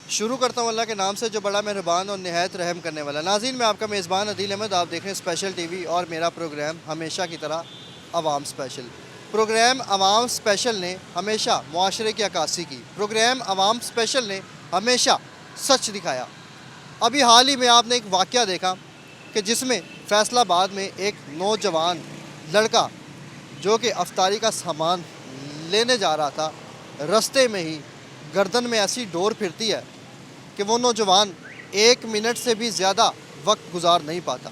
शुरू करता हूँ अल्लाह के नाम से जो बड़ा मेहरबान और निहायत रहम करने वाला। नाज़रीन, मैं आपका मेज़बान अदील अहमद, आप देख रहे हैं स्पेशल टीवी और मेरा प्रोग्राम हमेशा की तरह अवाम स्पेशल। प्रोग्राम अवाम स्पेशल ने हमेशा मुआशरे की अक्कासी की। प्रोग्राम अवाम स्पेशल ने हमेशा सच दिखाया। अभी हाल ही में आपने एक वाक़या देखा कि जिसमें फैसलाबाद में एक नौजवान लड़का जो कि अफ्तारी का सामान लेने जा रहा था, रास्ते में ही गर्दन में ऐसी डोर फिरती है कि वो नौजवान 1 मिनट से भी ज़्यादा वक्त गुजार नहीं पाता।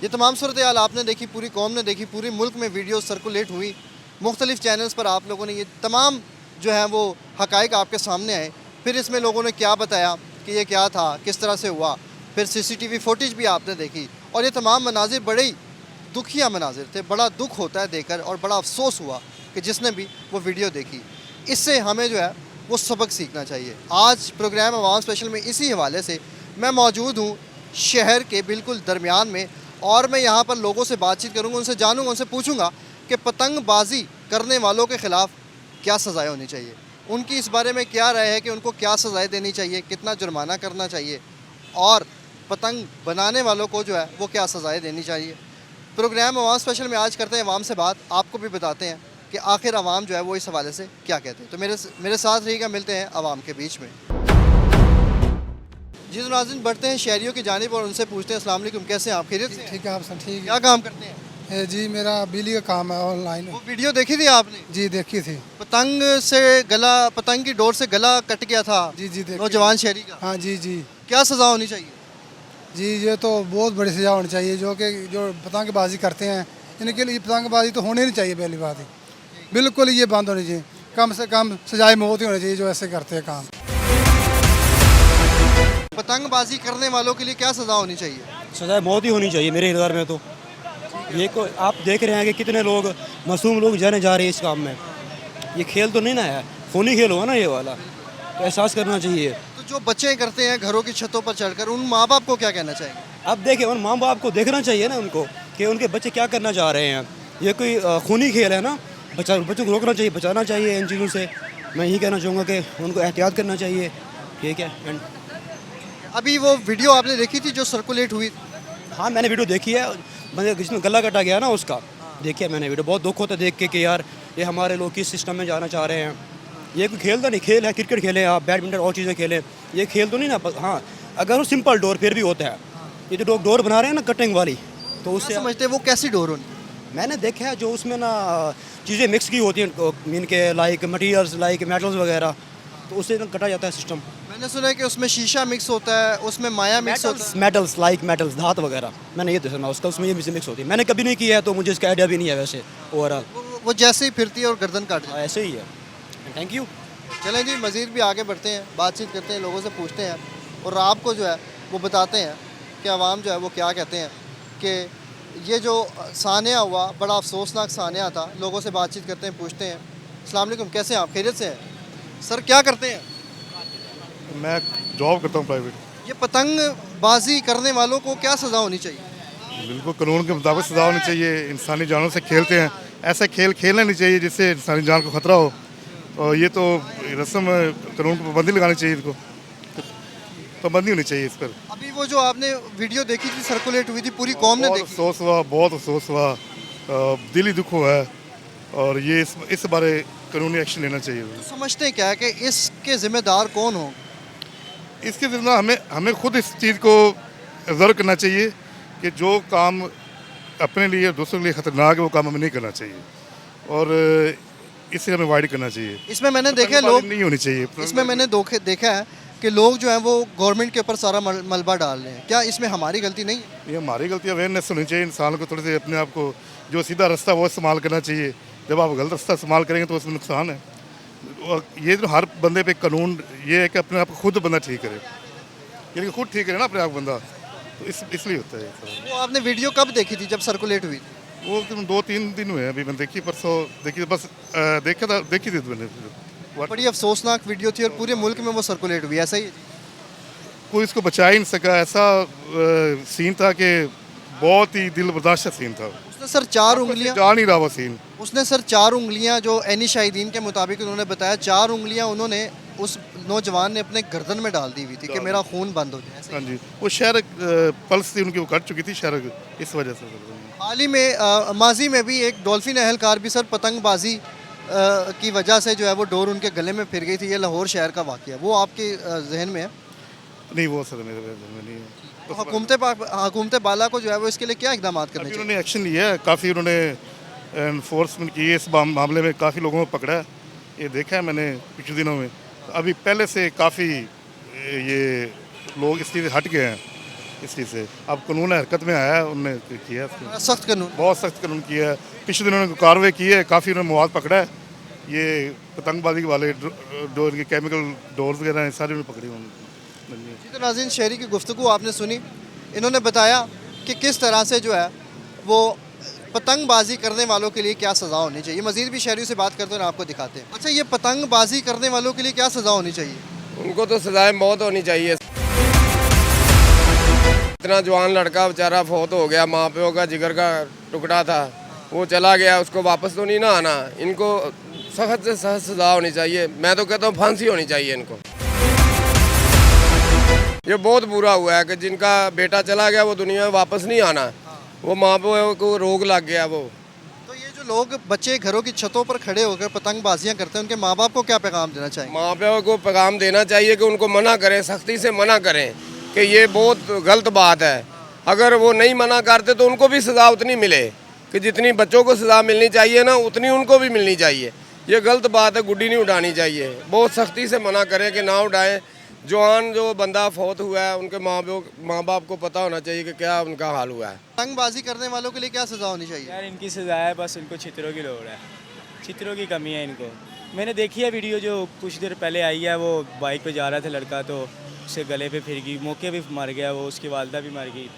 ये तमाम सूरत हाल आपने देखी, पूरी कौम ने देखी, पूरे मुल्क में वीडियो सर्कुलेट हुई, मुख्तलिफ़ चैनल्स पर आप लोगों ने ये तमाम जो है वो हक़ाइक़ आपके सामने आए। फिर इसमें लोगों ने क्या बताया कि ये क्या था, किस तरह से हुआ, फिर CCTV फुटेज भी आपने देखी और ये तमाम मनाजिर बड़े ही दुखिया मनाजिर थे। बड़ा दुख होता है देखकर और बड़ा अफसोस हुआ कि जिसने भी वो वीडियो देखी। इससे हमें जो है वो सबक सीखना चाहिए। आज प्रोग्राम अवाम स्पेशल में इसी हवाले से मैं मौजूद हूँ शहर के बिल्कुल दरमियान में और मैं यहाँ पर लोगों से बातचीत करूँगा, उनसे जानूँगा, उनसे पूछूँगा कि पतंगबाजी करने वालों के ख़िलाफ़ क्या सज़ाएँ होनी चाहिए, उनकी इस बारे में क्या राय है कि उनको क्या सज़ाएँ देनी चाहिए, कितना जुर्माना करना चाहिए और पतंग बनाने वालों को जो है वो क्या सज़ाएँ देनी चाहिए। प्रोग्राम अवाम स्पेशल में आज करते हैं अवाम से बात, आपको भी बताते हैं कि आखिर अवाम जो है वो इस हवाले से क्या कहते हैं। तो मेरे साथ रहिएगा, मिलते हैं अवाम के बीच में। जी तो नाज़रीन, बढ़ते हैं शहरियों की जानिब और उनसे पूछते हैं। अस्सलाम वालेकुम, कैसे हैं आप, खैरियत से हैं? ठीक है आप सब ठीक क्या काम करते हैं? है जी। मेरा बिजली का काम है ऑनलाइन। वो वीडियो देखी थी आपने? जी देखी थी। पतंग की डोर से गला कट गया था जी जी देखी। नौजवान शहरी का, हाँ जी जी क्या सज़ा होनी चाहिए? जी ये तो बहुत बड़ी सजा होनी चाहिए। जो पतंगबाजी करते हैं इनके लिए पतंगबाजी तो होनी नहीं चाहिए। पहली बात ही बिल्कुल ये बंद होनी चाहिए। कम से कम सजाए मौत ही होनी चाहिए जो ऐसे करते हैं काम। पतंगबाजी करने वालों के लिए क्या सज़ा होनी चाहिए? सज़ा मौत ही होनी चाहिए मेरे नज़र में। तो ये को आप देख रहे हैं कि कितने लोग मासूम लोग जाने जा रहे हैं इस काम में। ये खेल तो नहीं ना है, खूनी खेल होगा ना ये वाला, तो एहसास करना चाहिए। तो जो बच्चे करते हैं घरों की छतों पर चढ़कर, उन माँ बाप को क्या कहना चाहिए? अब देखें उन माँ बाप को देखना चाहिए ना उनको कि उनके बच्चे क्या करना चाह रहे हैं। ये कोई खूनी खेल है ना, बच्चों को रोकना चाहिए, बचाना चाहिए इन चीज़ों से। मैं यही कहना चाहूँगा कि उनको एहतियात करना चाहिए। ठीक है। एंड अभी वो वीडियो आपने देखी थी जो सर्कुलेट हुई? हाँ मैंने वीडियो देखी है, मतलब जिसमें गला कटा गया ना उसका, देखिए मैंने वीडियो। बहुत दुख होता है देख के कि यार ये हमारे लोग किस सिस्टम में जाना चाह रहे हैं। ये कोई खेल तो नहीं, खेल है क्रिकेट खेलें आप, बैडमिंटन और चीज़ें खेलें, ये खेल तो नहीं ना। हाँ अगर वो सिंपल डोर फिर भी होता है। ये जो लोग डोर बना रहे हैं ना कटिंग वाली, तो उससे समझते हैं वो कैसी डोर होनी? मैंने देखा है जो उसमें ना चीज़ें मिक्स की होती हैं, मीन के लाइक मटीरियल्स लाइक मेटल्स वगैरह, तो उससे ना कटा जाता है सिस्टम। मैंने सुना है कि उसमें शीशा मिक्स होता है, उसमें माया मिक्स होता है। मेटल्स लाइक मेटल्स धात वगैरह, मैंने ये तो सुना उसका, उसमें ये मिक्स होती है। मैंने कभी नहीं किया है तो मुझे इसका आइडिया भी नहीं है वैसे ओवरऑल। वो जैसे ही फिरती है और गर्दन काट जाती ऐसे ही है। Thank you. है। चलें जी, मज़ीद भी आगे बढ़ते हैं, बातचीत करते हैं, लोगों से पूछते हैं और आपको जो है वो बताते हैं कि अवाम जो है वो क्या कहते हैं कि ये जो सानिया हुआ बड़ा अफसोसनाक सानिया था। लोगों से बातचीत करते हैं, पूछते हैं। अस्सलाम वालेकुम, कैसे हैं आप, खैरियत से हैं? सर क्या करते हैं? मैं जॉब करता हूँ प्राइवेट। ये पतंगबाजी करने वालों को क्या सज़ा होनी चाहिए? बिल्कुल कानून के मुताबिक सजा होनी चाहिए। इंसानी जानों से खेलते हैं, ऐसा खेल खेलना नहीं चाहिए जिससे इंसानी जान को खतरा हो। और ये तो रस्म कानून को पाबंदी लगानी चाहिए, इनको पाबंदी होनी चाहिए इस पर। अभी वो जो आपने वीडियो देखी थी सर्कुलेट हुई थी, पूरी कौम ने बहुत देखी। अफसोस हुआ, बहुत अफसोस हुआ, दिली दुख हुआ है और ये इस बारे कानूनी एक्शन लेना चाहिए। समझते हैं क्या है कि इसके ज़िम्मेदार कौन हो? इसके ज़िम्मा हमें खुद इस चीज़ को ऑब्जर्व करना चाहिए कि जो काम अपने लिए दूसरों के लिए ख़तरनाक है वो काम हमें नहीं करना चाहिए और इसे हमें अवॉइड करना चाहिए। इसमें मैंने देखा है लोग, नहीं होनी चाहिए। इसमें मैंने देखा है कि लोग जो हैं वो गवर्नमेंट के ऊपर सारा मलबा डाल रहे हैं। क्या इसमें हमारी गलती नहीं है? ये हमारी गलती, अवेयरनेस होनी चाहिए इंसान को। थोड़े से अपने आप को जो सीधा रास्ता वो इस्तेमाल करना चाहिए। जब आप गलत रास्ता इस्तेमाल करेंगे तो उसमें नुकसान है। और ये जो हर बंदे पे कानून ये है कि अपने आप को खुद बंदा ठीक करे, यानी कि खुद ठीक करे ना अपने आप बंदा, तो इसलिए होता है ये। वो आपने वीडियो कब देखी थी जब सर्कुलेट हुई थी? वो 2-3 दिन हुए हैं अभी। मैंने देखी परसों देखी, बस देखी थी मैंने। बड़ी अफसोसनाक वीडियो थी और पूरे मुल्क में वो सर्कुलेट हुई, ऐसा ही है? कोई इसको बचा ही नहीं सका। ऐसा सीन था कि बहुत ही दिल बर्दाश्त सीन था। उसने सर 4 उंगलियां जा नहीं रहा वो सीन। उसने सर 4 उंगलियां जो एनी शाहिदीन के मुताबिक उन्होंने बताया, 4 उंगलियां उन्होंने उस नौजवान ने अपने गर्दन में डाल दी हुई थी कि मेरा खून बंद हो जाए ऐसे। हाँ जी, वो शहर पल्स थी उनकी, वो कट चुकी थी शहर, इस वजह से। हाल ही में माजी में भी एक डॉल्फिन एहलकार भी सर पतंगबाजी की वजह से जो है वो डोर उनके गले में फिर गई थी। ये लाहौर शहर का वाक़या, वो आपके जहन में है? नहीं, वो सर मेरे ध्यान में नहीं है। तो हुकूमत बाला को जो है वो इसके लिए क्या इकदाम करने अभी चाहिए? उन्होंने एक्शन लिया है, काफ़ी उन्होंने एनफोर्समेंट की है इस मामले में, काफ़ी लोगों को पकड़ा है, ये देखा है मैंने पिछले दिनों में। अभी पहले से काफ़ी ये लोग इस चीज़ से हट गए हैं, इस चीज़ से अब कानून हरकत में आया है, उन्होंने किया है, सख्त कानून। बहुत सख्त कानून किया है। पिछले दिनों उन्होंने कार्रवाई की है, काफ़ी उन्होंने मवाद पकड़ा है, ये पतंगबाजी वाले डोर के केमिकल डोर्स वगैरह हैं, सारे उन्होंने पकड़े उन्होंने। जी, तो नाज़रीन, शहरी की गुफ्तगू आपने सुनी। इन्होंने बताया कि किस तरह से जो है वो पतंगबाजी करने वालों के लिए क्या सज़ा होनी चाहिए। मज़ीद भी शहरियों से बात करते हैं और आपको दिखाते हैं। अच्छा, ये पतंगबाजी करने वालों के लिए क्या सज़ा होनी चाहिए? उनको तो सजाए मौत होनी चाहिए। इतना जवान लड़का बेचारा फौत हो गया, माँ प्यो का जिगर का टुकड़ा था, वो चला गया, उसको वापस तो नहीं ना आना। इनको सख्त से सख्त सजा होनी चाहिए। मैं तो कहता हूँ फांसी होनी चाहिए इनको। ये बहुत बुरा हुआ है कि जिनका बेटा चला गया वो दुनिया में वापस नहीं आना, वो माँ प्यो को रोग लग गया। वो तो ये जो लोग बच्चे घरों की छतों पर खड़े होकर पतंगबाजियां करते हैं, उनके माँ बाप को क्या पैगाम देना चाहिए? माँ प्यो को पैगाम देना चाहिए कि उनको मना करें, सख्ती से मना करें कि ये बहुत गलत बात है। अगर वो नहीं मना करते तो उनको भी सज़ा उतनी मिले कि जितनी बच्चों को सज़ा मिलनी चाहिए ना, उतनी उनको भी मिलनी चाहिए। ये गलत बात है, गुड्डी नहीं उड़ानी चाहिए। बहुत सख्ती से मना करें कि ना उड़ाएं। जवान जो बंदा फौत हुआ है उनके माँ बाप को पता होना चाहिए कि क्या उनका हाल हुआ है। पतंगबाजी करने वालों के लिए क्या सज़ा होनी चाहिए? यार इनकी सज़ा है, बस इनको छितरों की लोड़ है, छितरों की कमी है इनको। मैंने देखी है वीडियो जो कुछ देर पहले आई है, वो बाइक पे जा रहा था लड़का, तो उससे गले पे फिर गई, मौके पे मर गया वो, उसकी वालदा भी मर गई।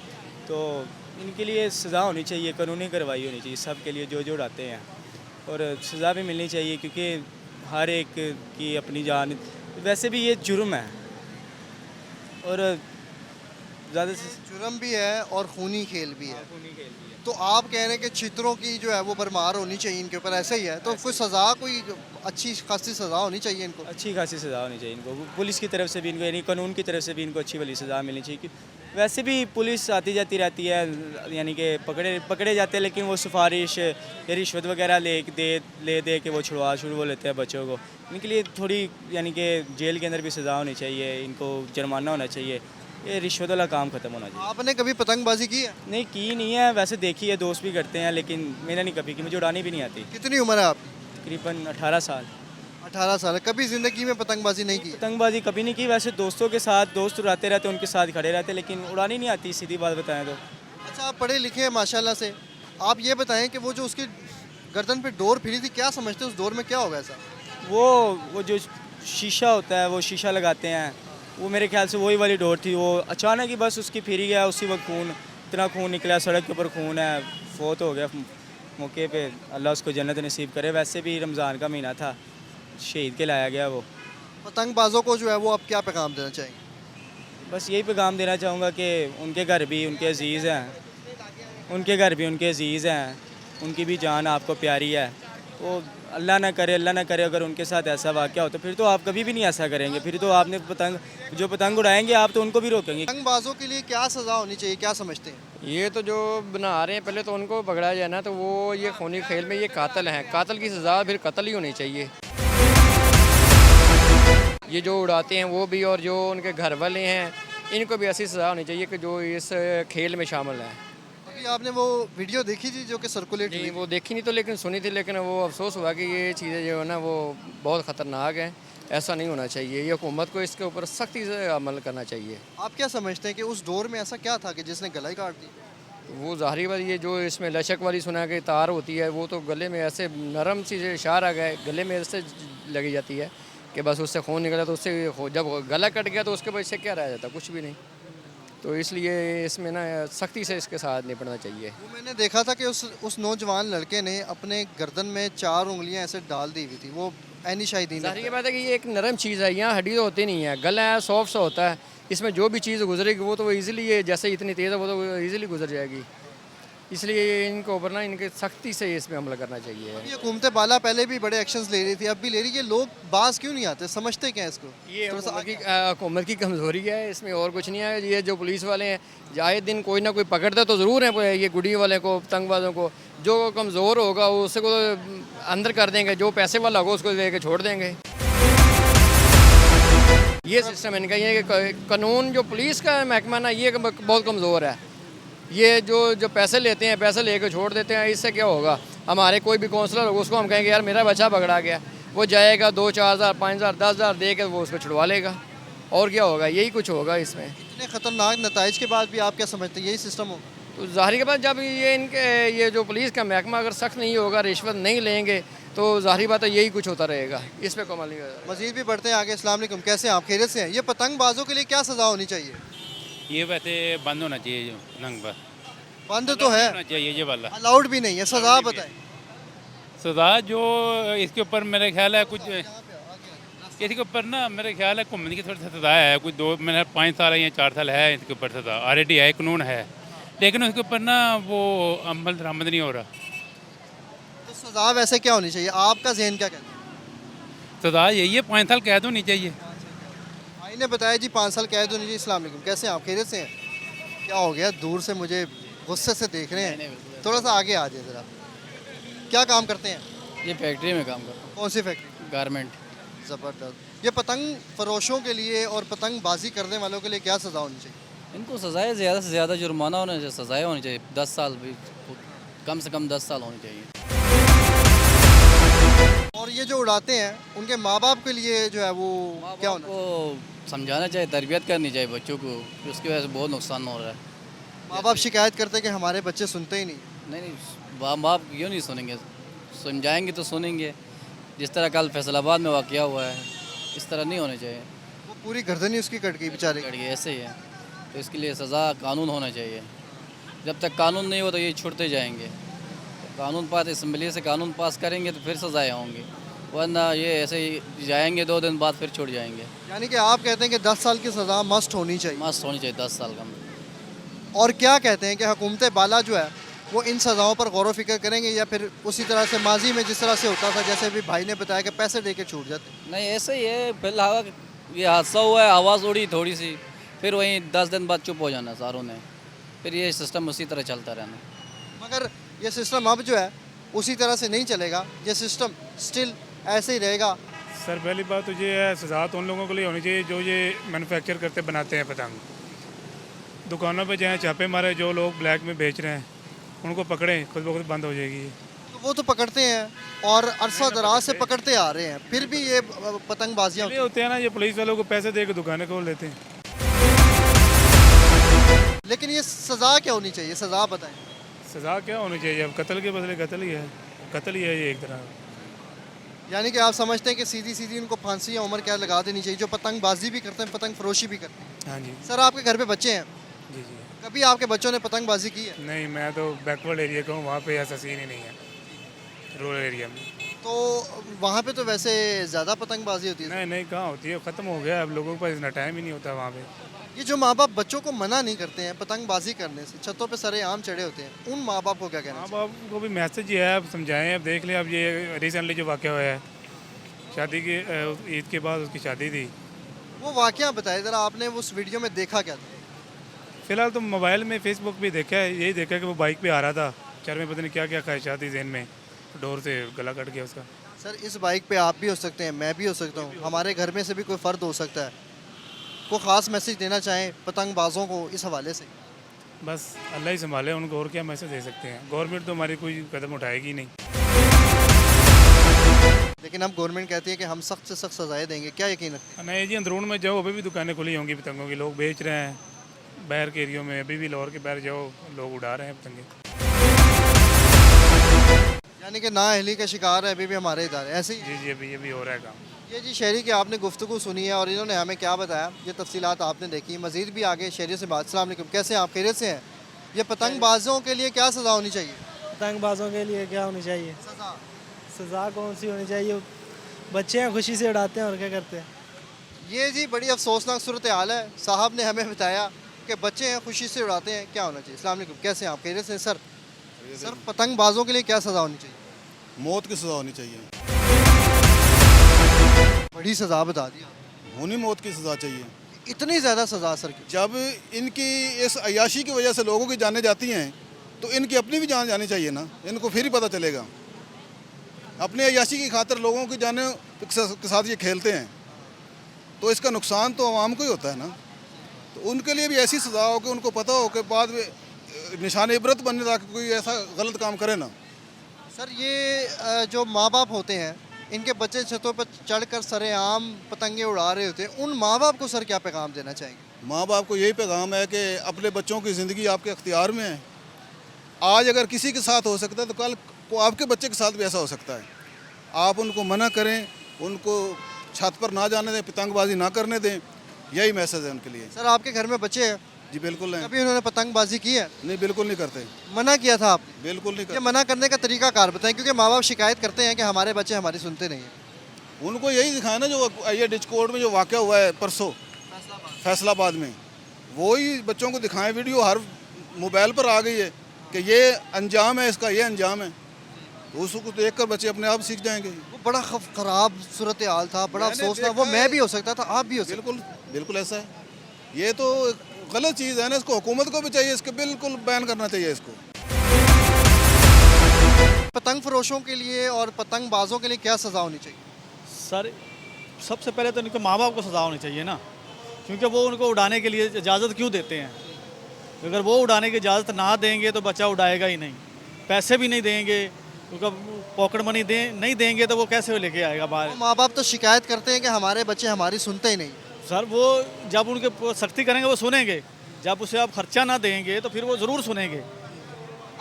तो इनके लिए सज़ा होनी चाहिए, कानूनी कार्रवाई होनी चाहिए सब के लिए जो जो उड़ाते हैं, और सज़ा भी मिलनी चाहिए क्योंकि हर एक की अपनी जान। वैसे भी ये जुर्म है और ज़्यादा से जुर्म भी है और खूनी खेल भी है। तो आप कह रहे हैं कि चित्रों की जो है वो भरमार होनी चाहिए इनके ऊपर, ऐसा ही है? तो कोई सज़ा, कोई अच्छी खासी सज़ा होनी चाहिए इनको? अच्छी खासी सज़ा होनी चाहिए इनको, पुलिस की तरफ से भी इनको, यानी कानून की तरफ से भी इनको अच्छी वाली सज़ा मिलनी चाहिए। वैसे भी पुलिस आती जाती रहती है, यानी कि पकड़े जाते हैं, लेकिन वो सिफारिश या रिश्वत वगैरह ले दे के वो छुड़वा लेते हैं बच्चों को। इनके लिए थोड़ी यानी कि जेल के अंदर भी सज़ा होनी चाहिए, इनको जुर्माना होना चाहिए, ये रिश्वत वाला काम ख़त्म होना चाहिए। आपने कभी पतंगबाजी की है? नहीं की नहीं है, वैसे देखी है, दोस्त भी करते हैं, लेकिन मैंने नहीं कभी की, मुझे उड़ानी भी नहीं आती। कितनी उम्र है आपकी? तकरीबन 18 साल। 18 साल। कभी ज़िंदगी में पतंगबाजी नहीं की? पतंगबाजी कभी नहीं की, वैसे दोस्तों के साथ, दोस्त उड़ाते रहते उनके साथ खड़े रहते, लेकिन उड़ानी नहीं आती, सीधी बात बताएं तो। अच्छा, आप पढ़े लिखे हैं माशाल्लाह से, आप ये बताएं कि वो जो उसकी गर्दन पे डोर फिरी थी, क्या समझते हैं उस डोर में क्या होगा ऐसा? वो जो शीशा होता है, वो शीशा लगाते हैं, वो मेरे ख्याल से वही वाली डोर थी। वो अचानक ही बस उसकी फिरी गया, उसी वक्त खून, इतना खून निकला, सड़क के ऊपर खून है, फौत हो गया मौके पे। अल्लाह उसको जन्नत नसीब करे। वैसे भी रमज़ान का महीना था, शहीद के लाया गया वो। पतंगबाजों को जो है वो आप क्या पैगाम देना चाहेंगे? बस यही पैगाम देना चाहूँगा कि उनके घर भी उनके अजीज़ हैं, उनकी भी जान आपको प्यारी है। वो अल्लाह ना करे अगर उनके साथ ऐसा वाक़या हो तो फिर तो आप कभी भी नहीं ऐसा करेंगे, फिर तो आपने पतंग उड़ाएंगे आप तो उनको भी रोकेंगे। पतंगबाजों के लिए क्या सज़ा होनी चाहिए, क्या समझते हैं? ये तो जो बना रहे हैं, पहले तो उनको पकड़ा जाए ना, तो वो ये खूनी खेल में ये कातिल हैं, कातिल की सज़ा फिर कत्ल ही होनी चाहिए। ये जो उड़ाते हैं वो भी, और जो उनके घर वाले हैं इनको भी ऐसी सज़ा होनी चाहिए कि जो इस खेल में शामिल हैं। अभी आपने वो वीडियो देखी थी जो कि सर्कुलेट नहीं, हुई? वो देखी नहीं तो लेकिन सुनी थी, लेकिन वो अफसोस हुआ कि ये चीज़ें जो है ना वो बहुत ख़तरनाक हैं, ऐसा नहीं होना चाहिए। ये हुकूमत को इसके ऊपर सख्ती से अमल करना चाहिए। आप क्या समझते हैं कि उस डोर में ऐसा क्या था कि जिसने गला ही काट दी? वो ज़ाहिरी बात, ये जो इसमें लचक वाली सुना के तार होती है, वो तो गले में ऐसे नरम सी इशार आ गए, गले में ऐसे लगी जाती है कि बस उससे खून निकला, तो उससे जब गला कट गया तो उसके बाद से क्या रह जाता, कुछ भी नहीं। तो इसलिए इसमें ना सख्ती से इसके साथ निपटना चाहिए। वो मैंने देखा था कि उस नौजवान लड़के ने अपने गर्दन में 4 उंगलियां ऐसे डाल दी हुई थी, वो ऐनी शाहिदीन। ज़ाहिर बात है कि ये एक नरम चीज़ है, यहाँ हड्डी तो होती नहीं है, गला है सॉफ्ट सा होता है, इसमें जो भी चीज़ गुजरेगी वो तो ईज़िली, ये जैसे इतनी तेज़ है वो तो ईज़िली गुजर जाएगी। इसलिए इनको ऊपर ना इनके सख्ती से इसमें हमला करना चाहिए। ये हुकूमत बाला पहले भी बड़े एक्शंस ले रही थी, अब भी ले रही है, लोग बाज क्यों नहीं आते, समझते क्या है इसको? ये थोड़ा सा हुकूमत की कमज़ोरी है, इसमें और कुछ नहीं है। ये जो पुलिस वाले हैं आए दिन कोई ना कोई पकड़ता तो ज़रूर है, ये गुड़ी वाले को, पतंगबाजों को। जो कमज़ोर होगा उसको तो अंदर कर देंगे, जो पैसे वाला होगा उसको लेके छोड़ देंगे। ये सिस्टम इनका ये है कि कानून जो पुलिस का महकमा ना ये बहुत कमज़ोर है। ये जो पैसे लेते हैं, पैसे लेके छोड़ देते हैं, इससे क्या होगा? हमारे कोई भी काउंसलर होगा उसको हम कहेंगे यार मेरा बच्चा पकड़ा गया, वो जाएगा 2-4 हज़ार 5 हज़ार 10 हज़ार दे के वो उसको छुड़वा लेगा, और क्या होगा? यही कुछ होगा इसमें। इतने खतरनाक नताइज के बाद भी आप क्या समझते हैं यही सिस्टम होगा? तो ज़ाहिर के बाद जब ये जो पुलिस का महकमा अगर सख्त नहीं होगा, रिश्वत नहीं लेंगे, तो ज़ाहिर बात है यही कुछ होता रहेगा, इस पर कमाल नहीं होगा। मजीद भी बढ़ते हैं आगे। अस्सलाम वालेकुम, कैसे हैं आप? खैरियत से हैं? ये पतंगबाजों के लिए क्या सज़ा होनी चाहिए? ये वैसे बंद होना चाहिए, जो नंग पर बंद तो है, होना चाहिए ये वाला। अलाउड भी नहीं है, सज़ा बताएं। सजा जो इसके ऊपर मेरे ख्याल है कुछ इसके ऊपर ना मेरे ख्याल है घूमने की थोड़ी सी सजा है, कुछ 5 साल या 4 साल है इसके ऊपर सजा, ऑलरेडी है, कानून है, लेकिन उसके ऊपर ना वो अमल दरामद नहीं हो रहा। तो सज़ा वैसे क्या होनी चाहिए, आपका जहन क्या कहता है? सजा यही है, 5 साल कैद होनी चाहिए। भाई ने बताया जी 5 साल कैद होनी चाहिए। अस्सलाम वालेकुम, कैसे हैं आप? खैरियत से हैं? क्या हो गया, दूर से मुझे गुस्से से देख रहे हैं, थोड़ा सा आगे आ जाए ज़रा। क्या काम करते हैं? ये फैक्ट्री में काम करता कौन सी फैक्ट्री? हूँ, गारमेंट। ज़बरदस्त। ये पतंग फरोशों के लिए और पतंगबाजी करने वालों के लिए क्या सज़ा होनी चाहिए? इनको सज़ाएँ ज़्यादा से ज़्यादा जुर्माना होना चाहिए, सज़ाएँ होनी चाहिए, 10 साल भी, कम से कम 10 साल होनी चाहिए। और ये जो उड़ाते हैं उनके माँ बाप के लिए जो है वो क्या होना चाहिए? को समझाना चाहिए, तरबियत करनी चाहिए बच्चों को, कि उसकी वजह से बहुत नुकसान हो रहा है। माँ बाप शिकायत करते हैं कि हमारे बच्चे सुनते ही नहीं। नहीं, माँ बाप क्यों नहीं सुनेंगे, समझाएंगे तो सुनेंगे। जिस तरह कल फैसलाबाद में वाक़या हुआ है, इस तरह नहीं होना चाहिए। वो पूरी गर्दन ही उसकी कट गई बेचारे की। कट गया ऐसे ही है, तो इसके लिए सज़ा कानून होना चाहिए। जब तक कानून नहीं हो तो ये छुड़ते जाएंगे। तो कानून पास असम्बली से कानून पास करेंगे तो फिर सज़ाएँ होंगी, वरना ये ऐसे ही जाएंगे, 2 दिन बाद फिर छुड़ जाएंगे। यानी कि आप कहते हैं कि 10 साल की सज़ा मस्ट होनी चाहिए। मस्त होनी चाहिए 10 साल का। और क्या कहते हैं कि हुकूमत बाला जो है वो इन सज़ाओं पर गौर व फिक्र करेंगे, या फिर उसी तरह से माजी में जिस तरह से होता था, जैसे भी भाई ने बताया कि पैसे दे के छूट जाते? नहीं, ऐसे ही है, फिलहाल ये हादसा हुआ है, आवाज़ उड़ी थोड़ी सी, फिर वहीं 10 दिन बाद चुप हो जाना सारों ने, फिर ये सिस्टम उसी तरह चलता रहना। मगर ये सिस्टम अब जो है उसी तरह से नहीं चलेगा, ये सिस्टम स्टिल ऐसे ही रहेगा। सर पहली बात तो ये है, सज़ा तो उन लोगों के लिए होनी चाहिए जो ये मैन्युफैक्चर करते बनाते हैं पतंग। दुकानों पे जाएँ, छापे मारे, जो लोग ब्लैक में बेच रहे हैं उनको पकड़ें, खुद ब खुद बंद हो जाएगी। तो वो तो पकड़ते हैं और अरसा दराज से पकड़ते आ रहे हैं, फिर भी ये पतंगबाजियाँ ये होते हैं ना, ये पुलिस वालों को पैसे दे के दुकानें खोल लेते हैं। लेकिन ये सज़ा क्या होनी चाहिए, सज़ा बताएं। सज़ा क्या होनी चाहिए? अब कत्ल के बदले कत्ल ही है, कत्ल ही है ये एक तरह। यानी कि आप समझते हैं कि सीधी सीधी उनको फांसी या उम्र कैद लगा देनी चाहिए, जो पतंगबाजी भी करते हैं, पतंग फरोशी भी करते हैं। हाँ जी। सर आपके घर पे बच्चे हैं, जी जी। कभी आपके बच्चों ने पतंगबाजी की है? नहीं, मैं तो बैकवर्ड एरिया का हूँ, वहाँ पे ऐसा सीन ही नहीं है, रूरल एरिया में। तो वहाँ पे तो वैसे ज़्यादा पतंगबाजी होती है। नहीं नहीं, कहाँ होती है, ख़त्म हो गया, अब लोगों के पास इतना टाइम ही नहीं होता वहाँ पे। ये जो माँ बाप बच्चों को मना नहीं करते हैं पतंगबाजी करने से, छतों पे सरेआम चढ़े होते हैं, उन माँ बाप को क्या कहना माँ चाहिए? बाप को भी मैसेज ये है, अब समझाएं। अब देख लें, अब ये रिसेंटली जो वाक़या हुआ है, शादी की ईद के बाद उसकी शादी थी। वो वाक़या बताए ज़रा, आपने उस वीडियो में देखा क्या था? फ़िलहाल तो मोबाइल में फेसबुक पे देखा है, यही देखा कि वो बाइक पे आ रहा था, चार में पता नहीं क्या क्या ख्वाहिशात थी जहन में, डोर से गला कट गया उसका। सर इस बाइक पे आप भी हो सकते हैं, मैं भी हो सकता हूँ, हमारे घर में से भी कोई फ़र्द हो सकता है। को ख़ास मैसेज देना चाहें पतंगबाजों को इस हवाले से? बस अल्लाह ही संभाले उनको, और क्या मैसेज दे सकते हैं। गवर्नमेंट तो हमारी कोई कदम उठाएगी नहीं। लेकिन अब गवर्नमेंट कहती है कि हम सख्त से सख्त सजाएं देंगे, क्या यकीन रखते हैं? नहीं जी, अंदरून में जाओ, अभी भी दुकानें खुली होंगी पतंगों की, लोग बेच रहे हैं। बाहर के एरियो में अभी भी, लाहौर के बाहर जाओ, लोग उड़ा रहे हैं पतंगे। यानी कि नाअहली का शिकार है अभी भी हमारे इदारे, ऐसे ही? जी जी, अभी हो रहा है काम। ये जी शहरी की आपने गुफ्तगू सुनी है और इन्होंने हमें क्या बताया, ये तफसीलात आपने देखी। मज़ीद भी आगे शहरी से बात। अस्सलाम वालेकुम, कैसे हैं आप? खैरियत से हैं? ये पतंगबाजों के लिए क्या सज़ा होनी चाहिए? पतंगबाजों के लिए क्या होनी चाहिए? सज़ा सज़ा कौन सी होनी चाहिए? बच्चे हैं, खुशी से उड़ाते हैं, और क्या करते हैं। ये जी बड़ी अफसोसनाक सूरत हाल है। साहब ने हमें बताया कि बच्चे हैं, खुशी से उड़ाते हैं, क्या होना चाहिए? अस्सलाम वालेकुम, कैसे हैं आप? खैरियत से हैं सर? सर पतंगबाजों के लिए क्या सज़ा होनी चाहिए? मौत की सज़ा होनी चाहिए, बड़ी सज़ा बता दी आपने। होनी मौत की सज़ा चाहिए। इतनी ज़्यादा सज़ा सर की? जब इनकी इस अयाशी की वजह से लोगों की जानें जाती हैं तो इनकी अपनी भी जान जानी चाहिए ना, इनको फिर ही पता चलेगा। अपनी अयाशी की खातिर लोगों की जानें के साथ ये खेलते हैं तो इसका नुकसान तो आवाम को ही होता है ना। तो उनके लिए भी ऐसी सज़ा हो कि उनको पता हो कि बाद में निशान इबरत बनने ताकि कोई ऐसा गलत काम करे ना। सर ये जो माँ बाप होते हैं इनके बच्चे छतों पर चढ़कर सरेआम पतंगे उड़ा रहे होते हैं, उन माँ बाप को सर क्या पैगाम देना चाहेंगे? माँ बाप को यही पैगाम है कि अपने बच्चों की ज़िंदगी आपके अख्तियार में है। आज अगर किसी के साथ हो सकता है तो कल को आपके बच्चे के साथ भी ऐसा हो सकता है। आप उनको मना करें, उनको छत पर ना जाने दें, पतंगबाजी ना करने दें, यही मैसेज है उनके लिए। सर आपके घर में बच्चे हैं? जी बिल्कुल नहीं। कभी उन्होंने पतंगबाजी की है? नहीं, बिल्कुल नहीं करते। मना किया था आपने? बिल्कुल नहीं ये करते। मना करने का तरीका कार बताएं, क्योंकि माँ बाप शिकायत करते हैं कि हमारे बच्चे हमारी सुनते नहीं हैं। उनको यही दिखाया ना जो ये डिस्कोर्ट में जो वाक़या हुआ है परसों फैसलाबाद में, वही बच्चों को दिखाएं। वीडियो हर मोबाइल पर आ गई है कि ये अंजाम है इसका, ये अंजाम है। तो उसको देखकर बच्चे अपने आप सीख जाएंगे। वो बड़ा ख़राब सूरत हाल था, बड़ा अफसोस था। वो मैं भी हो सकता था, आप भी हो सकते। बिल्कुल बिल्कुल ऐसा है। ये तो गलत चीज़ है ना, इसको हुकूमत को भी चाहिए, इसको बिल्कुल बैन करना चाहिए इसको। पतंग फरोशों के लिए और पतंगबाजों के लिए क्या सज़ा होनी चाहिए? सर सबसे पहले तो इनके माँ बाप को सज़ा होनी चाहिए ना, क्योंकि वो उनको उड़ाने के लिए इजाज़त क्यों देते हैं। अगर वो उड़ाने की इजाज़त ना देंगे तो बच्चा उड़ाएगा ही नहीं, पैसे भी नहीं देंगे, क्योंकि पॉकेट मनी नहीं देंगे तो वो कैसे लेके आएगा बाहर। माँ बाप तो शिकायत करते हैं कि हमारे बच्चे हमारी सुनते ही नहीं। सर वो जब उनके सख्ती करेंगे वो सुनेंगे, जब उसे आप खर्चा ना देंगे तो फिर वो ज़रूर सुनेंगे।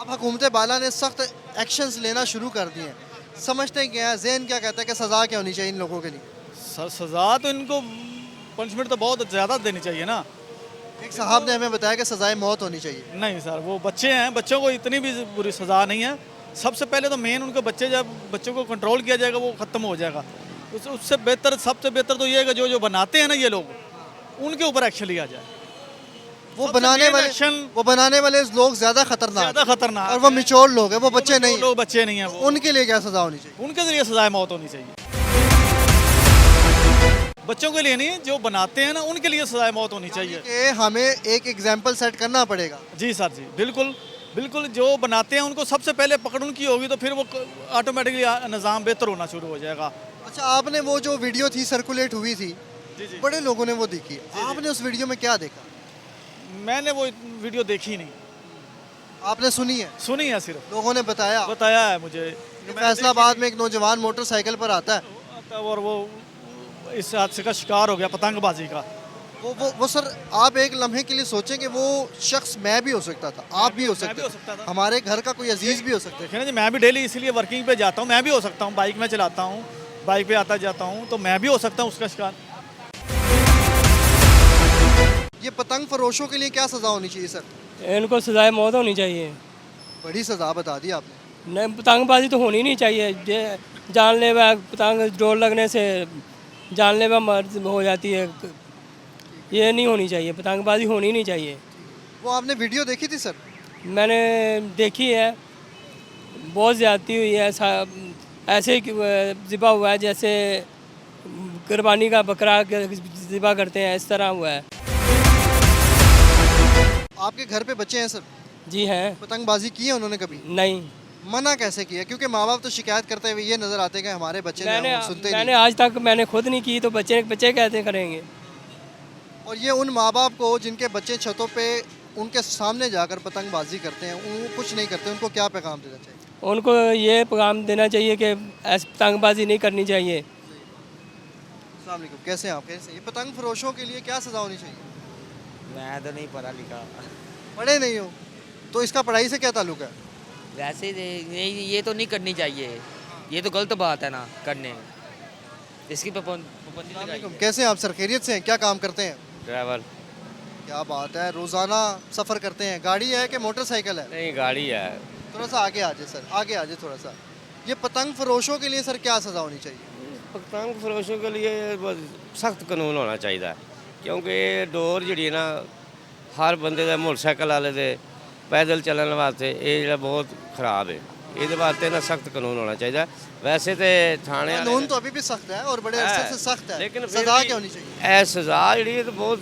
अब हुकूमत बाला ने सख्त एक्शंस लेना शुरू कर दिए हैं, समझते क्या है, ज़हन क्या कहता है कि सज़ा क्या होनी चाहिए इन लोगों के लिए? सर सज़ा तो इनको पनिशमेंट तो बहुत ज़्यादा देनी चाहिए ना। एक साहब ने हमें बताया कि सज़ाए मौत होनी चाहिए। नहीं सर, वो बच्चे हैं, बच्चों को इतनी भी बुरी सज़ा नहीं है। सबसे पहले तो मेन उनके बच्चे, जब बच्चों को कंट्रोल किया जाएगा वो ख़त्म हो जाएगा। उससे बेहतर, सबसे बेहतर तो ये है कि जो बनाते हैं ना ये लोग, उनके ऊपर एक्शन लिया जाए। वो बनाने वाले लोग ज़्यादा खतरनाक और वो मिचोर लोग हैं, वो बच्चे नहीं, लोग बच्चे नहीं हैं। वो उनके लिए क्या सज़ा होनी चाहिए? उनके जरिए सज़ाए मौत होनी चाहिए। बच्चों के लिए नहीं, जो बनाते हैं ना उनके लिए सज़ाए मौत होनी चाहिए। कि हमें एक एग्जाम्पल सेट करना पड़ेगा। जी सर जी, बिल्कुल बिल्कुल। जो बनाते हैं उनको सबसे पहले पकड़ उनकी होगी तो फिर वो ऑटोमेटिकली निज़ाम बेहतर होना शुरू हो जाएगा। अच्छा, आपने वो जो वीडियो थी सर्कुलेट हुई थी, जी। बड़े लोगों ने वो देखी, आपने उस वीडियो में क्या देखा? मैंने वो वीडियो देखी नहीं। आपने सुनी है? सुनी है, सिर्फ लोगों ने बताया है मुझे। फैसलाबाद में एक नौजवान मोटरसाइकिल पर आता है और वो इस हादसे का शिकार हो गया, पतंगबाजी का। वो सर, आप एक लम्हे के लिए सोचें कि वो शख्स मैं भी हो सकता था, आप भी हो सकते थे, हमारे घर का कोई अजीज भी हो सकता है। देखिए ना जी, मैं भी डेली इसीलिए वर्किंग पे जाता हूँ, मैं भी हो सकता हूँ। बाइक में चलाता हूँ, बाइक पे आता जाता हूँ, तो मैं भी हो सकता हूँ उसका शिकार। ये पतंग फरोशों के लिए क्या सज़ा होनी चाहिए सर? इनको सजाए मौत होनी चाहिए। बड़ी सज़ा बता दी आपने। नहीं, पतंगबाजी तो होनी नहीं चाहिए। जानलेवा पतंग डोर लगने से जानलेवा मर्ज हो जाती है, ये नहीं होनी चाहिए। पतंगबाजी होनी नहीं चाहिए। वो आपने वीडियो देखी थी सर? मैंने देखी है, बहुत ज़्यादती हुई है। ऐसे ज़िबा हुआ है जैसे कुर्बानी का बकरा ज़िबा करते हैं, इस तरह हुआ है। आपके घर पे बच्चे हैं सर? जी हैं। पतंगबाजी की है उन्होंने कभी? नहीं। मना कैसे किया? क्योंकि माँ बाप तो शिकायत करते हुए ये नज़र आते हैं कि हमारे बच्चे सुनते मैंने आज तक मैंने खुद नहीं की, तो बच्चे कैसे करेंगे। और ये उन माँ बाप को जिनके बच्चे छतों पे उनके सामने जाकर पतंगबाजी करते हैं, वो कुछ नहीं करते, उनको क्या पैगाम देना चाहिए? उनको ये पैगाम देना चाहिए कि ऐसी पतंगबाजी नहीं करनी चाहिए। अस्सलाम वालेकुम, कैसे हैं आप? कैसे? ये पतंग फरोशों के लिए क्या सज़ा होनी चाहिए? मैं तो नहीं पढ़ा लिखा। पढ़े नहीं हो तो इसका पढ़ाई से क्या ताल्लुक है? वैसे नहीं, ये तो नहीं करनी चाहिए, ये तो गलत बात है ना करने, इसकी पाबंदी लगाई। कैसे हैं आप सर? खैरियत से हैं? क्या काम करते हैं? ड्राइवर। क्या बात है, रोज़ाना सफ़र करते हैं? गाड़ी है कि मोटरसाइकिल है? नहीं, गाड़ी है। थोड़ा सा आगे आ जाए सर, आगे आ जाए थोड़ा सा। ये पतंग फरोशों के लिए सर क्या सज़ा होनी चाहिए? पतंग फरोशों के लिए सख्त कानून होना चाहिए, क्योंकि डोर जी ना हर बंदे दे, मोटरसाइकिल वाले दे ਪੈਦਲ ਚੱਲਣ ਵਾਸਤੇ ਇਹ ਜਿਹੜਾ ਬਹੁਤ ਖਰਾਬ ਹੈ। ਇਹਦੇ ਵਾਸਤੇ ਨਾ ਸਖਤ ਕਾਨੂੰਨ ਹੋਣਾ ਚਾਹੀਦਾ। ਵੈਸੇ ਤੇ ਥਾਣੇ ਵਾਲੇ कानून तो अभी भी सख्त है और बड़े अरसे से सख्त है, लेकिन फिर सजा भी क्या होनी चाहिए? ਇਹ ਸਜ਼ਾ ਜਿਹੜੀ ਇਹ ਤਾਂ ਬਹੁਤ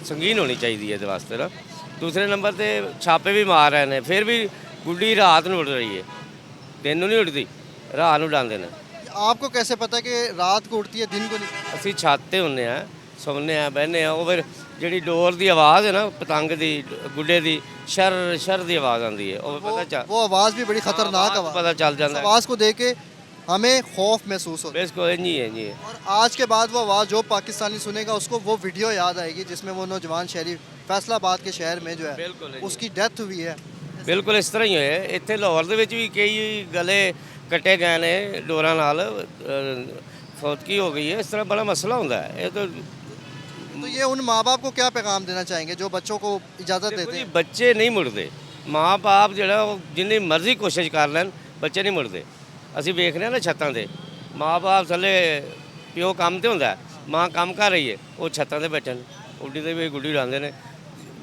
ਸੰਗੀਨ ਹੋਣੀ ਚਾਹੀਦੀ ਹੈ ਇਹਦੇ ਵਾਸਤੇ ਨਾ। ਦੂਸਰੇ ਨੰਬਰ ਤੇ ਛਾਪੇ ਵੀ ਮਾਰ ਰਹੇ ਨੇ, ਫਿਰ ਵੀ ਗੁੱਡੀ ਰਾਤ ਨੂੰ ਉੱਡ ਰਹੀ ਹੈ, ਦਿਨ ਨੂੰ ਨਹੀਂ ਉੱਡਦੀ, ਰਾਤ ਨੂੰ ਉਡਾਉਂਦੇ ਨੇ। आपको कैसे पता है कि रात को उड़ती है दिन को नहीं? ਅਸੀਂ ਛੱਤ ਤੇ ਹੁੰਦੇ ਆ, ਸੌਂਦੇ ਆ, ਬਹਿੰਦੇ ਆ। ਉਹ ਫਿਰ ਜਿਹੜੀ ਡੋਰ ਦੀ ਆਵਾਜ਼ ਹੈ ਨਾ, ਪਤੰਗ ਦੀ, ਗੁੱਡੇ ਦੀ ਸ਼ਰ ਸ਼ਰ ਦੀ ਆਵਾਜ਼ ਆਉਂਦੀ ਹੈ, ਉਹ ਪਤਾ ਚੱਲ वो आवाज़ भी बड़ी खतरनाक आवाज़, पता चल जाता है। आवाज़ को देख के हमें खौफ महसूस होता है। बिल्कुल नहीं है जी। और आज के बाद वो आवाज़ जो पाकिस्तानी सुनेगा उसको वो वीडियो याद आएगी जिसमें वो नौजवान शहरी फैसलाबाद के शहर में जो है बिल्कुल उसकी डेथ हुई है। ਬਿਲਕੁਲ ਇਸ ਤਰ੍ਹਾਂ ਹੀ ਹੋਇਆ। ਇੱਥੇ ਲਾਹੌਰ ਦੇ ਵਿੱਚ ਵੀ ਕਈ ਗਲੇ ਕੱਟੇ ਗਏ ਨੇ ਡੋਰਾਂ ਨਾਲ, ਫੌਤਗੀ ਹੋ ਗਈ ਹੈ। ਇਸ ਤਰ੍ਹਾਂ ਬੜਾ ਮਸਲਾ ਹੁੰਦਾ ਹੈ। ਇਹ ਤਾਂ तो ये उन माँ बाप को क्या पैगाम देना चाहेंगे जो बच्चों को इजाज़त देते हैं? ਬੱਚੇ ਨਹੀਂ ਮੁੜਦੇ। ਮਾਂ ਬਾਪ ਜਿਹੜਾ ਉਹ ਜਿੰਨੀ ਮਰਜ਼ੀ ਕੋਸ਼ਿਸ਼ ਕਰ ਲੈਣ, ਬੱਚੇ ਨਹੀਂ ਮੁੜਦੇ। ਅਸੀਂ ਵੇਖ ਰਹੇ ਹਾਂ ਨਾ ਛੱਤਾਂ ਤੇ, ਮਾਂ ਬਾਪ ਥੱਲੇ, ਪਿਓ ਕੰਮ ਤੇ ਹੁੰਦਾ, ਮਾਂ ਕੰਮ ਕਰ ਰਹੀ ਹੈ, ਉਹ ਛੱਤਾਂ ਤੇ ਬੈਠੇ ਨੇ, ਉੱਡੀ ਦੇ ਵੀ ਗੁੱਡੀ ਉਡਾਉਂਦੇ ਨੇ।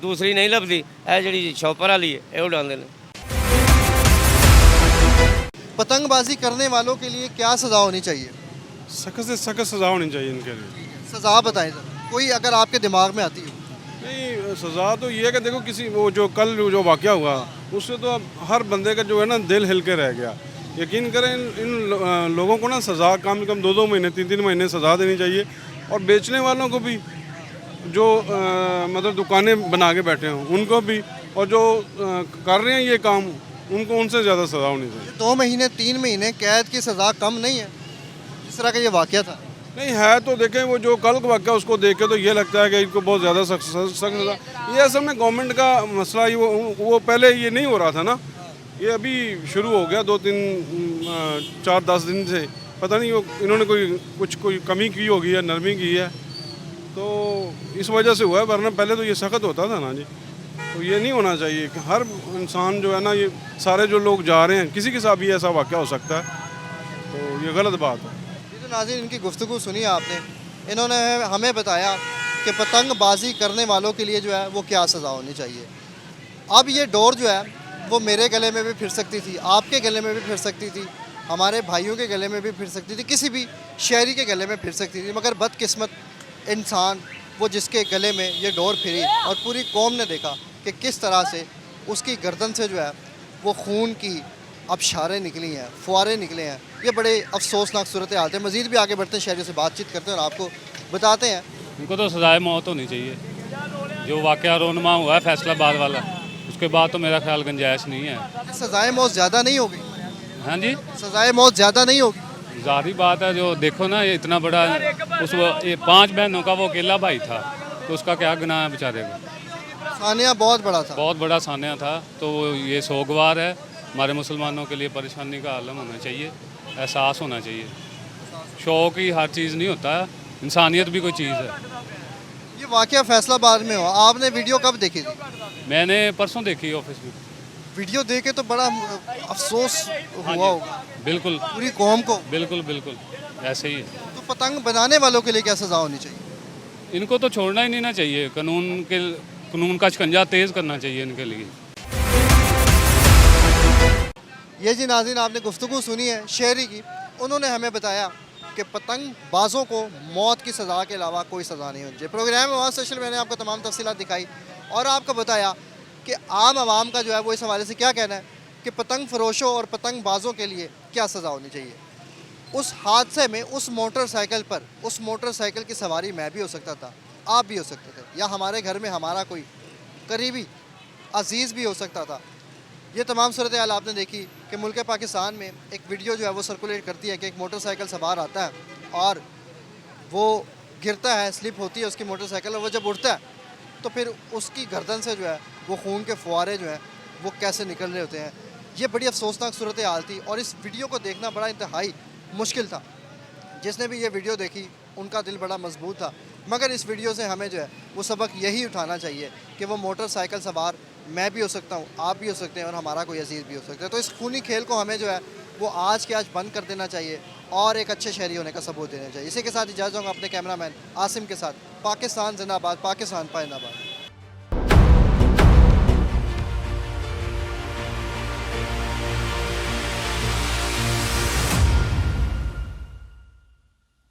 ਦੂਸਰੀ ਨਹੀਂ ਲੱਭਦੀ, ਇਹ ਜਿਹੜੀ ਸ਼ੌਪਰ ਵਾਲੀ ਹੈ ਇਹ ਉਡਾਉਂਦੇ ਨੇ। पतंगबाजी करने वालों के लिए क्या सज़ा होनी चाहिए? सख्त से सख्त सज़ा होनी चाहिए इनके लिए। सज़ा बताएं ज़रा, कोई अगर आपके दिमाग में आती हो। नहीं, सज़ा तो ये है कि देखो किसी वो जो कल जो वाक़या हुआ उससे तो अब हर बंदे का जो है ना दिल हिल के रह गया। यकीन करें इन लोगों को ना सज़ा कम से कम 2-2 महीने 3-3 महीने सज़ा देनी चाहिए। और बेचने वालों को भी, जो मतलब दुकानें बना के बैठे हों उनको भी, और जो कर रहे हैं ये काम उनको उनसे ज़्यादा सज़ा होनी चाहिए। 2 महीने 3 महीने कैद की सज़ा कम नहीं है जिस तरह का ये वाक़या था? नहीं है तो देखें, वो जो कल का वाक़या उसको देख के तो ये लगता है कि इनको बहुत ज़्यादा सख्त सज़ा। ये असल में गवर्नमेंट का मसला ही वो पहले ये नहीं हो रहा था ना, ये अभी शुरू हो गया 2-3-4-10 दिन से। पता नहीं वो इन्होंने कोई कमी की होगी या नरमी की है, तो इस वजह से हुआ है। वरना पहले तो ये सख्त होता था ना जी। तो ये नहीं होना चाहिए कि हर इंसान जो है ना, ये सारे जो लोग जा रहे हैं, किसी के साथ भी ऐसा वाक़या हो सकता है, तो ये गलत बात है। ये तो नाज़रीन इनकी गुफ्तगू सुनी आपने, इन्होंने हमें बताया कि पतंगबाजी करने वालों के लिए जो है वो क्या सज़ा होनी चाहिए। अब ये डोर जो है वो मेरे गले में भी फिर सकती थी, आपके गले में भी फिर सकती थी, हमारे भाइयों के गले में भी फिर सकती थी, किसी भी शहरी के गले में फिर सकती थी। मगर बदकिस्मत इंसान वो जिसके गले में ये डोर फिरी और पूरी कौम ने देखा कि किस तरह से उसकी गर्दन से जो है वो खून की अबशारें निकली हैं, फुहारे निकले हैं। ये बड़े अफसोसनाक सूरत हाल है। मज़ीद भी आगे बढ़ते हैं, शहरियों से बातचीत करते हैं और आपको बताते हैं। उनको तो सजाए मौत होनी चाहिए। जो वाक़या रोनमा हुआ है फैसलाबाद वाला, उसके बाद तो मेरा ख्याल गुंजाइश नहीं है। सजाए मौत ज़्यादा नहीं होगी? हाँ जी, सजाए मौत ज़्यादा नहीं होगी? ज़ाहिर बात है। जो देखो ना, ये इतना बड़ा ये 5 बहनों का वो अकेला भाई था, तो उसका क्या गुनाह है बेचारे को। सानिया बहुत बड़ा था, बहुत बड़ा सानिया था। तो ये सोगवार है, हमारे मुसलमानों के लिए परेशानी का आलम होना चाहिए, एहसास होना चाहिए। शौक़ ही हर चीज़ नहीं होता है, इंसानियत भी कोई चीज़ है। ये वाक़या फैसलाबाद में हुआ, आपने वीडियो कब देखी थी? मैंने परसों देखी ऑफिस में। वीडियो देखे तो बड़ा अफसोस हुआ होगा बिल्कुल, पूरी कौम को। बिल्कुल बिल्कुल ऐसे ही है। तो पतंग बनाने वालों के लिए क्या सज़ा होनी चाहिए? इनको तो छोड़ना ही नहीं ना चाहिए, कानून का शिकंजा तेज़ करना चाहिए इनके लिए। ये जी नाज़रीन, आपने गुफ्तगू सुनी है शहरी की। उन्होंने हमें बताया कि पतंगबाजों को मौत की सज़ा के अलावा कोई सज़ा नहीं होनी चाहिए। प्रोग्राम में वहाँ स्पेशल मैंने आपको तमाम तफसीलात दिखाई और आपको बताया कि आम आवाम का जो है वो इस हवाले से क्या कहना है कि पतंग फरोशों और पतंगबाजों के लिए क्या सज़ा होनी चाहिए। उस हादसे में उस मोटरसाइकिल की सवारी मैं भी हो सकता था, आप भी हो सकते थे, या हमारे घर में हमारा कोई करीबी अजीज़ भी हो सकता था। ये तमाम सूरत हाल आपने देखी कि मुल्क पाकिस्तान में एक वीडियो जो है वो सर्कुलेट करती है कि एक मोटरसाइकिल सवार आता है और वो गिरता है, स्लिप होती है उसकी मोटरसाइकिल, और वो जब उठता है तो फिर उसकी गर्दन से जो है वो खून के फुहारे जो हैं वो कैसे निकल रहे होते हैं। ये बड़ी अफसोसनाक सूरत हाल थी और इस वीडियो को देखना बड़ा इंतहाई मुश्किल था। जिसने भी ये वीडियो देखी उनका दिल बड़ा मजबूत था। मगर इस वीडियो से हमें जो है वो सबक यही उठाना चाहिए कि वो मोटरसाइकिल सवार मैं भी हो सकता हूँ, आप भी हो सकते हैं और हमारा कोई अजीज़ भी हो सकता है। तो इस खूनी खेल को हमें जो है वो आज के आज बंद कर देना चाहिए और एक अच्छे शहरी होने का सबूत देना चाहिए। इसी के साथ इजाज़त दूँगा अपने कैमरामैन आसिम के साथ। पाकिस्तान जिंदाबाद, पाकिस्तान पाइंदाबाद।